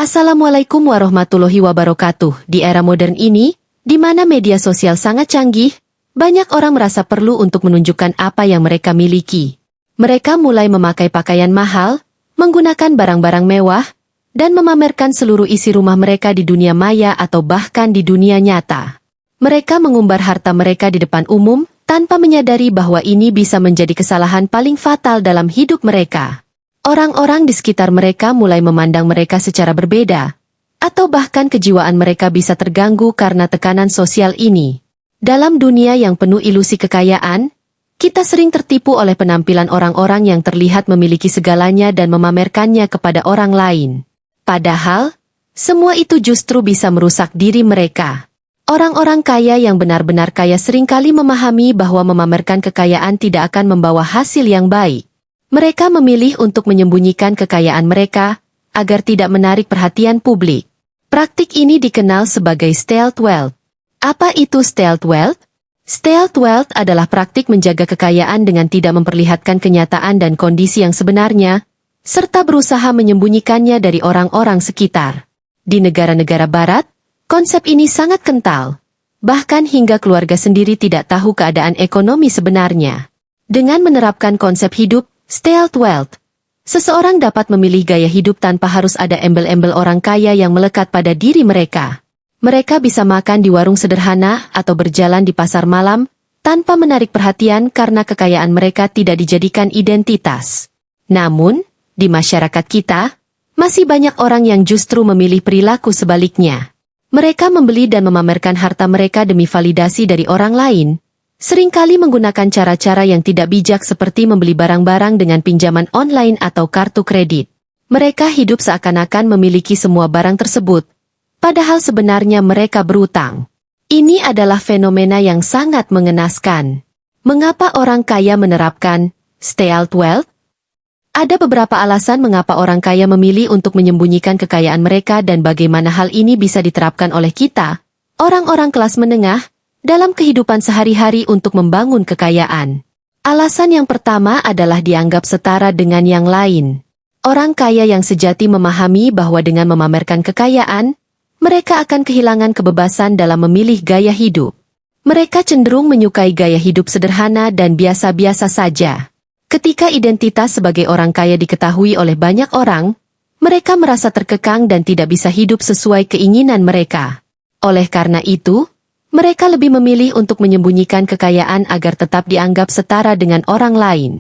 Assalamualaikum warahmatullahi wabarakatuh. Di era modern ini, di mana media sosial sangat canggih, banyak orang merasa perlu untuk menunjukkan apa yang mereka miliki. Mereka mulai memakai pakaian mahal, menggunakan barang-barang mewah, dan memamerkan seluruh isi rumah mereka di dunia maya atau bahkan di dunia nyata. Mereka mengumbar harta mereka di depan umum, tanpa menyadari bahwa ini bisa menjadi kesalahan paling fatal dalam hidup mereka. Orang-orang di sekitar mereka mulai memandang mereka secara berbeda, atau bahkan kejiwaan mereka bisa terganggu karena tekanan sosial ini. Dalam dunia yang penuh ilusi kekayaan, kita sering tertipu oleh penampilan orang-orang yang terlihat memiliki segalanya dan memamerkannya kepada orang lain. Padahal, semua itu justru bisa merusak diri mereka. Orang-orang kaya yang benar-benar kaya seringkali memahami bahwa memamerkan kekayaan tidak akan membawa hasil yang baik. Mereka memilih untuk menyembunyikan kekayaan mereka, agar tidak menarik perhatian publik. Praktik ini dikenal sebagai stealth wealth. Apa itu stealth wealth? Stealth wealth adalah praktik menjaga kekayaan dengan tidak memperlihatkan kenyataan dan kondisi yang sebenarnya, serta berusaha menyembunyikannya dari orang-orang sekitar. Di negara-negara barat, konsep ini sangat kental. Bahkan hingga keluarga sendiri tidak tahu keadaan ekonomi sebenarnya. Dengan menerapkan konsep hidup stealth wealth, seseorang dapat memilih gaya hidup tanpa harus ada embel-embel orang kaya yang melekat pada diri mereka. Mereka bisa makan di warung sederhana atau berjalan di pasar malam, tanpa menarik perhatian karena kekayaan mereka tidak dijadikan identitas. Namun, di masyarakat kita, masih banyak orang yang justru memilih perilaku sebaliknya. Mereka membeli dan memamerkan harta mereka demi validasi dari orang lain, seringkali menggunakan cara-cara yang tidak bijak seperti membeli barang-barang dengan pinjaman online atau kartu kredit. Mereka hidup seakan-akan memiliki semua barang tersebut, padahal sebenarnya mereka berutang. Ini adalah fenomena yang sangat mengenaskan. Mengapa orang kaya menerapkan stealth wealth? Ada beberapa alasan mengapa orang kaya memilih untuk menyembunyikan kekayaan mereka dan bagaimana hal ini bisa diterapkan oleh kita, orang-orang kelas menengah, dalam kehidupan sehari-hari untuk membangun kekayaan. Alasan yang pertama adalah dianggap setara dengan yang lain. Orang kaya yang sejati memahami bahwa dengan memamerkan kekayaan, mereka akan kehilangan kebebasan dalam memilih gaya hidup. Mereka cenderung menyukai gaya hidup sederhana dan biasa-biasa saja. Ketika identitas sebagai orang kaya diketahui oleh banyak orang, mereka merasa terkekang dan tidak bisa hidup sesuai keinginan mereka. Oleh karena itu, mereka lebih memilih untuk menyembunyikan kekayaan agar tetap dianggap setara dengan orang lain.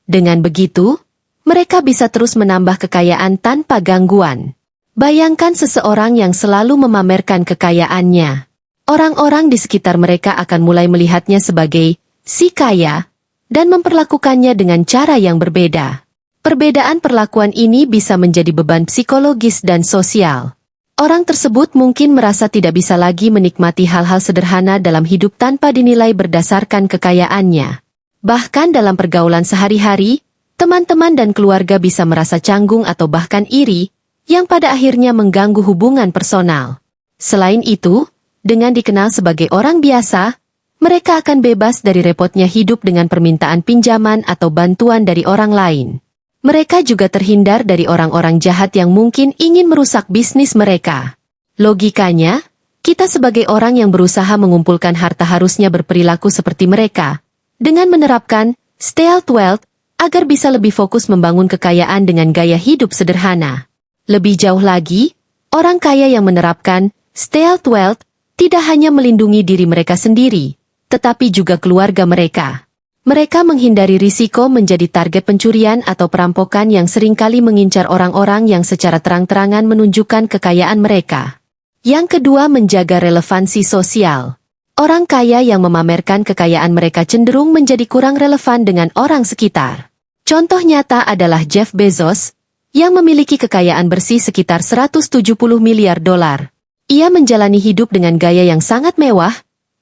Dengan begitu, mereka bisa terus menambah kekayaan tanpa gangguan. Bayangkan seseorang yang selalu memamerkan kekayaannya. Orang-orang di sekitar mereka akan mulai melihatnya sebagai si kaya, dan memperlakukannya dengan cara yang berbeda. Perbedaan perlakuan ini bisa menjadi beban psikologis dan sosial. Orang tersebut mungkin merasa tidak bisa lagi menikmati hal-hal sederhana dalam hidup tanpa dinilai berdasarkan kekayaannya. Bahkan dalam pergaulan sehari-hari, teman-teman dan keluarga bisa merasa canggung atau bahkan iri, yang pada akhirnya mengganggu hubungan personal. Selain itu, dengan dikenal sebagai orang biasa, mereka akan bebas dari repotnya hidup dengan permintaan pinjaman atau bantuan dari orang lain. Mereka juga terhindar dari orang-orang jahat yang mungkin ingin merusak bisnis mereka. Logikanya, kita sebagai orang yang berusaha mengumpulkan harta harusnya berperilaku seperti mereka, dengan menerapkan stealth wealth, agar bisa lebih fokus membangun kekayaan dengan gaya hidup sederhana. Lebih jauh lagi, orang kaya yang menerapkan stealth wealth tidak hanya melindungi diri mereka sendiri, tetapi juga keluarga mereka. Mereka menghindari risiko menjadi target pencurian atau perampokan yang seringkali mengincar orang-orang yang secara terang-terangan menunjukkan kekayaan mereka. Yang kedua, menjaga relevansi sosial. Orang kaya yang memamerkan kekayaan mereka cenderung menjadi kurang relevan dengan orang sekitar. Contoh nyata adalah Jeff Bezos, yang memiliki kekayaan bersih sekitar 170 miliar dolar. Ia menjalani hidup dengan gaya yang sangat mewah,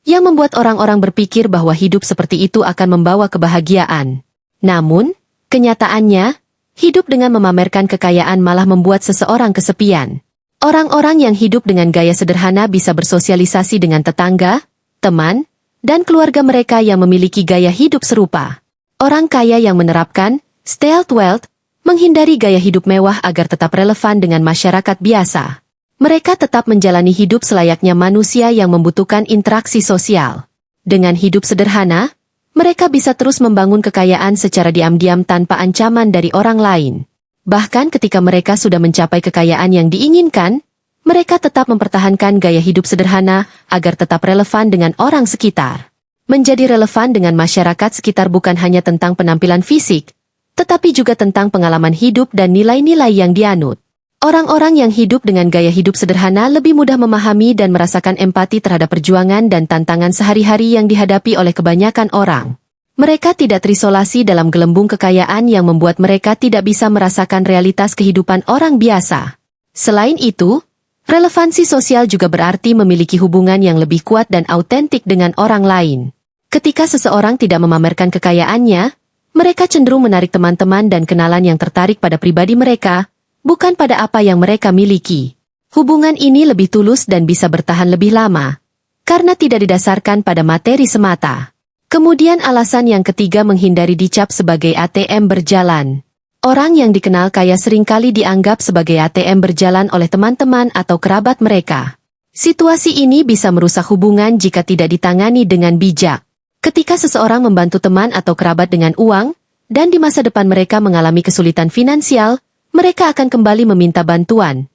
yang membuat orang-orang berpikir bahwa hidup seperti itu akan membawa kebahagiaan. Namun, kenyataannya, hidup dengan memamerkan kekayaan malah membuat seseorang kesepian. Orang-orang yang hidup dengan gaya sederhana bisa bersosialisasi dengan tetangga, teman, dan keluarga mereka yang memiliki gaya hidup serupa. Orang kaya yang menerapkan stealth wealth menghindari gaya hidup mewah agar tetap relevan dengan masyarakat biasa. Mereka tetap menjalani hidup selayaknya manusia yang membutuhkan interaksi sosial. Dengan hidup sederhana, mereka bisa terus membangun kekayaan secara diam-diam tanpa ancaman dari orang lain. Bahkan ketika mereka sudah mencapai kekayaan yang diinginkan, mereka tetap mempertahankan gaya hidup sederhana agar tetap relevan dengan orang sekitar. Menjadi relevan dengan masyarakat sekitar bukan hanya tentang penampilan fisik, tetapi juga tentang pengalaman hidup dan nilai-nilai yang dianut. Orang-orang yang hidup dengan gaya hidup sederhana lebih mudah memahami dan merasakan empati terhadap perjuangan dan tantangan sehari-hari yang dihadapi oleh kebanyakan orang. Mereka tidak terisolasi dalam gelembung kekayaan yang membuat mereka tidak bisa merasakan realitas kehidupan orang biasa. Selain itu, relevansi sosial juga berarti memiliki hubungan yang lebih kuat dan autentik dengan orang lain. Ketika seseorang tidak memamerkan kekayaannya, mereka cenderung menarik teman-teman dan kenalan yang tertarik pada pribadi mereka, bukan pada apa yang mereka miliki. Hubungan ini lebih tulus dan bisa bertahan lebih lama, karena tidak didasarkan pada materi semata. Kemudian alasan yang ketiga menghindari dicap sebagai ATM berjalan. Orang yang dikenal kaya seringkali dianggap sebagai ATM berjalan oleh teman-teman atau kerabat mereka. Situasi ini bisa merusak hubungan jika tidak ditangani dengan bijak. Ketika seseorang membantu teman atau kerabat dengan uang, dan di masa depan mereka mengalami kesulitan finansial, mereka akan kembali meminta bantuan.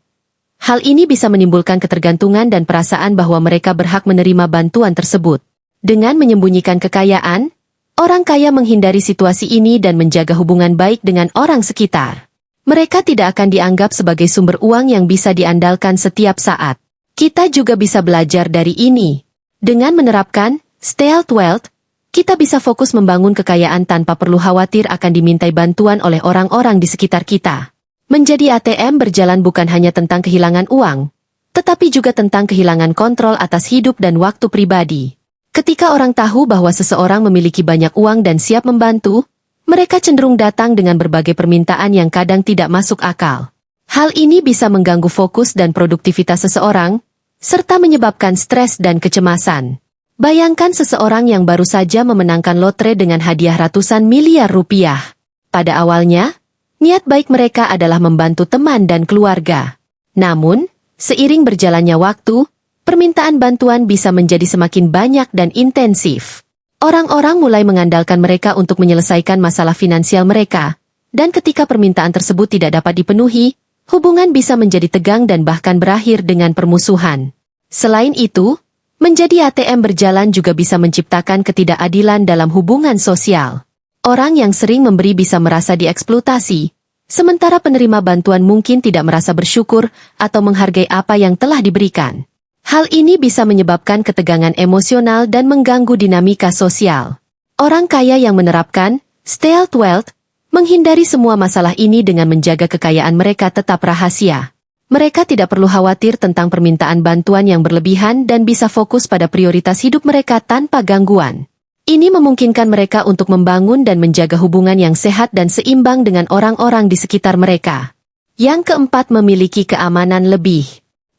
Hal ini bisa menimbulkan ketergantungan dan perasaan bahwa mereka berhak menerima bantuan tersebut. Dengan menyembunyikan kekayaan, orang kaya menghindari situasi ini dan menjaga hubungan baik dengan orang sekitar. Mereka tidak akan dianggap sebagai sumber uang yang bisa diandalkan setiap saat. Kita juga bisa belajar dari ini. Dengan menerapkan stealth wealth, kita bisa fokus membangun kekayaan tanpa perlu khawatir akan dimintai bantuan oleh orang-orang di sekitar kita. Menjadi ATM berjalan bukan hanya tentang kehilangan uang, tetapi juga tentang kehilangan kontrol atas hidup dan waktu pribadi. Ketika orang tahu bahwa seseorang memiliki banyak uang dan siap membantu, mereka cenderung datang dengan berbagai permintaan yang kadang tidak masuk akal. Hal ini bisa mengganggu fokus dan produktivitas seseorang, serta menyebabkan stres dan kecemasan. Bayangkan seseorang yang baru saja memenangkan lotre dengan hadiah ratusan miliar rupiah. Pada awalnya, niat baik mereka adalah membantu teman dan keluarga. Namun, seiring berjalannya waktu, permintaan bantuan bisa menjadi semakin banyak dan intensif. Orang-orang mulai mengandalkan mereka untuk menyelesaikan masalah finansial mereka, dan ketika permintaan tersebut tidak dapat dipenuhi, hubungan bisa menjadi tegang dan bahkan berakhir dengan permusuhan. Selain itu, menjadi ATM berjalan juga bisa menciptakan ketidakadilan dalam hubungan sosial. Orang yang sering memberi bisa merasa dieksploitasi, sementara penerima bantuan mungkin tidak merasa bersyukur atau menghargai apa yang telah diberikan. Hal ini bisa menyebabkan ketegangan emosional dan mengganggu dinamika sosial. Orang kaya yang menerapkan stealth wealth menghindari semua masalah ini dengan menjaga kekayaan mereka tetap rahasia. Mereka tidak perlu khawatir tentang permintaan bantuan yang berlebihan dan bisa fokus pada prioritas hidup mereka tanpa gangguan. Ini memungkinkan mereka untuk membangun dan menjaga hubungan yang sehat dan seimbang dengan orang-orang di sekitar mereka. Yang keempat, memiliki keamanan lebih.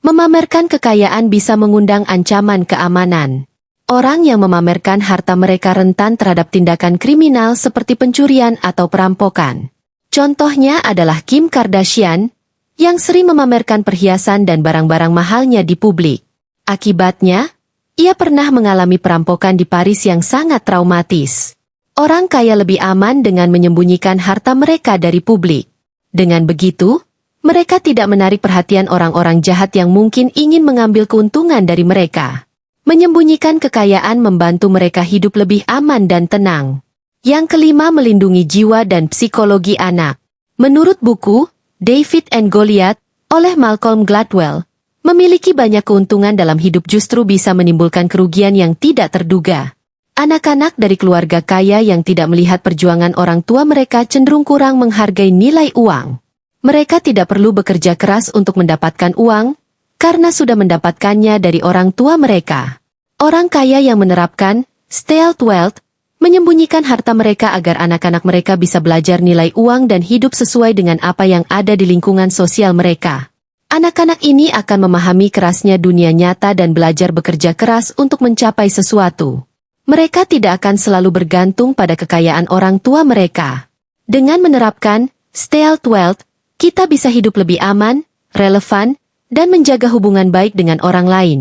Memamerkan kekayaan bisa mengundang ancaman keamanan. Orang yang memamerkan harta mereka rentan terhadap tindakan kriminal seperti pencurian atau perampokan. Contohnya adalah Kim Kardashian, yang sering memamerkan perhiasan dan barang-barang mahalnya di publik. Akibatnya, ia pernah mengalami perampokan di Paris yang sangat traumatis. Orang kaya lebih aman dengan menyembunyikan harta mereka dari publik. Dengan begitu, mereka tidak menarik perhatian orang-orang jahat yang mungkin ingin mengambil keuntungan dari mereka. Menyembunyikan kekayaan membantu mereka hidup lebih aman dan tenang. Yang kelima, melindungi jiwa dan psikologi anak. Menurut buku David and Goliath oleh Malcolm Gladwell, memiliki banyak keuntungan dalam hidup justru bisa menimbulkan kerugian yang tidak terduga. Anak-anak dari keluarga kaya yang tidak melihat perjuangan orang tua mereka cenderung kurang menghargai nilai uang. Mereka tidak perlu bekerja keras untuk mendapatkan uang, karena sudah mendapatkannya dari orang tua mereka. Orang kaya yang menerapkan stealth wealth menyembunyikan harta mereka agar anak-anak mereka bisa belajar nilai uang dan hidup sesuai dengan apa yang ada di lingkungan sosial mereka. Anak-anak ini akan memahami kerasnya dunia nyata dan belajar bekerja keras untuk mencapai sesuatu. Mereka tidak akan selalu bergantung pada kekayaan orang tua mereka. Dengan menerapkan Stealth Wealth, kita bisa hidup lebih aman, relevan, dan menjaga hubungan baik dengan orang lain.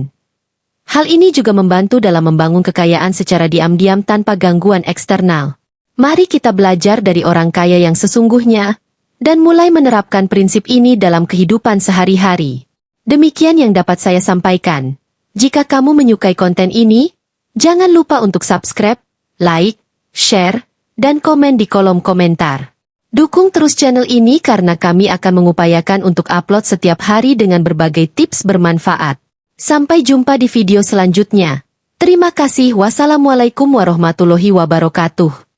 Hal ini juga membantu dalam membangun kekayaan secara diam-diam tanpa gangguan eksternal. Mari kita belajar dari orang kaya yang sesungguhnya, dan mulai menerapkan prinsip ini dalam kehidupan sehari-hari. Demikian yang dapat saya sampaikan. Jika kamu menyukai konten ini, jangan lupa untuk subscribe, like, share, dan komen di kolom komentar. Dukung terus channel ini karena kami akan mengupayakan untuk upload setiap hari dengan berbagai tips bermanfaat. Sampai jumpa di video selanjutnya. Terima kasih. Wassalamualaikum warahmatullahi wabarakatuh.